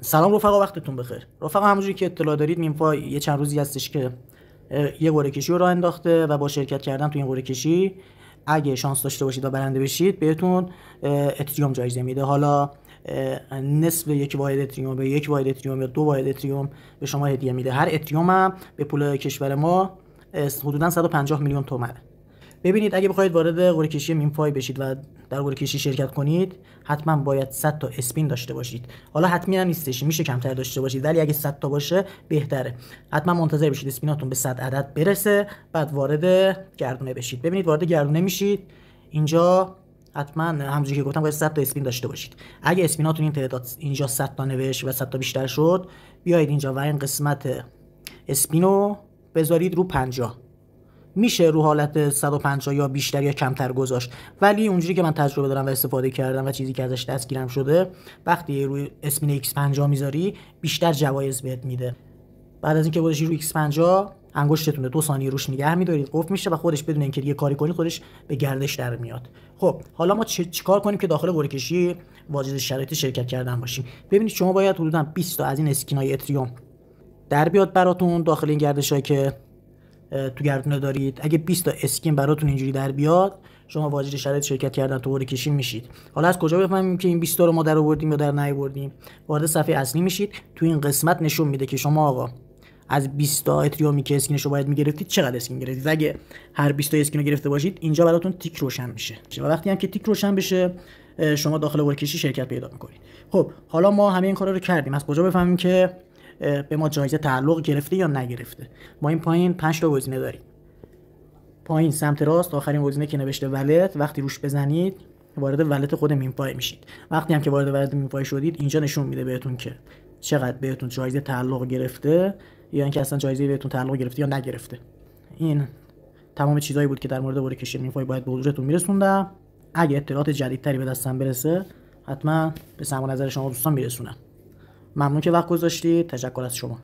سلام رفقا، وقتتون بخیر. رفقا همونجوری که اطلاع دارید مینفای یه چند روزی هستش که یه قرعه کشی رو راه انداخته و با شرکت کردن تو این قرعه کشی اگه شانس داشته باشید و برنده بشید بهتون اتریوم جایزه میده. حالا نصف یک واحد اتریوم به یک واحد اتریوم یا دو واحد اتریوم به شما هدیه میده. هر اتریوم هم به پول کشور ما حدوداً 150 میلیون تومانه. ببینید، اگه بخواید وارد قرعه کشی مینفای بشید و در قرعه کشی شرکت کنید حتما باید 100 تا اسپین داشته باشید. حالا حتمی هم نیستش، میشه کمتر داشته باشید، ولی اگه 100 تا باشه بهتره. حتما منتظر بشید اسپیناتون به 100 عدد برسه بعد وارد گردونه بشید. ببینید، وارد گردونه میشید، اینجا حتما همونجوری که گفتم باید 100 تا اسپین داشته باشید. اگه اسپیناتون این تعداد اینجا 100 تا نوشت و 100 تا بیشتر شد، بیاید اینجا و این قسمت اسپینو بذارید رو 50. میشه رو حالت 150 یا بیشتر یا کمتر گذاشت، ولی اونجوری که من تجربه دارم و استفاده کردم و چیزی که ازش دستگیرم شده، وقتی روی اسپین X50 میذاری بیشتر جوایز بهت میده. بعد از اینکه گذاشتی روی X50 انگشتتون 2 ثانیه روش نگه می‌دارید، قفل میشه و خودش بدون اینکه دیگه کاری کنید خودش به گردش در میاد. خب حالا ما چیکار کنیم که داخل قرعه کشی واجد شرایط شرکت کردن باشیم؟ ببینید، شما باید حدوداً 20 تا از این اسکینای اتریوم در بیاد براتون داخل این گردشایی که تو گردونه دارید. اگه 20 تا اسکین براتون اینجوری در بیاد، شما واجد شرایط شرکت کردن تو قرعه کشی میشید. حالا از کجا بفهمیم که این 20 تا رو ما در آوردیم یا در نیاوردیم؟ وارد صفحه اصلی میشید، تو این قسمت نشون میده که شما آقا از 20 تا اتریومی که اسکینشو باید میگرفتید چقدر اسکین گرفتید. اگه هر 20 تا اسکین رو گرفته باشید اینجا براتون تیک روشن میشه و وقتی هم که تیک روشن بشه شما داخل قرعه کشی شرکت پیدا میکنید. خب حالا ما همه این کارا رو کردیم، از کجا بفهمیم که به ما جایزه تعلق گرفته یا نگرفته؟ ما این پایین 5 تا گزینه داریم. پایین سمت راست آخرین گزینه که نوشته ولت، وقتی روش بزنید وارد ولت خود مینفای میشید. وقتی هم که وارد ولت مینفای شدید اینجا نشون میده بهتون که چقدر بهتون جایزه تعلق گرفته یا اینکه اصلا جایزه بهتون تعلق گرفته یا نگرفته. این تمام چیزایی بود که در مورد قرعه کشی مینفای باید به حضورتون میرسوندم. اگه اطلاعات جدیدتری به دستم برسه حتما به سمع و نظر شما دوستان میرسونم. ممنون که وقت گذاشتید. تشکر از شما.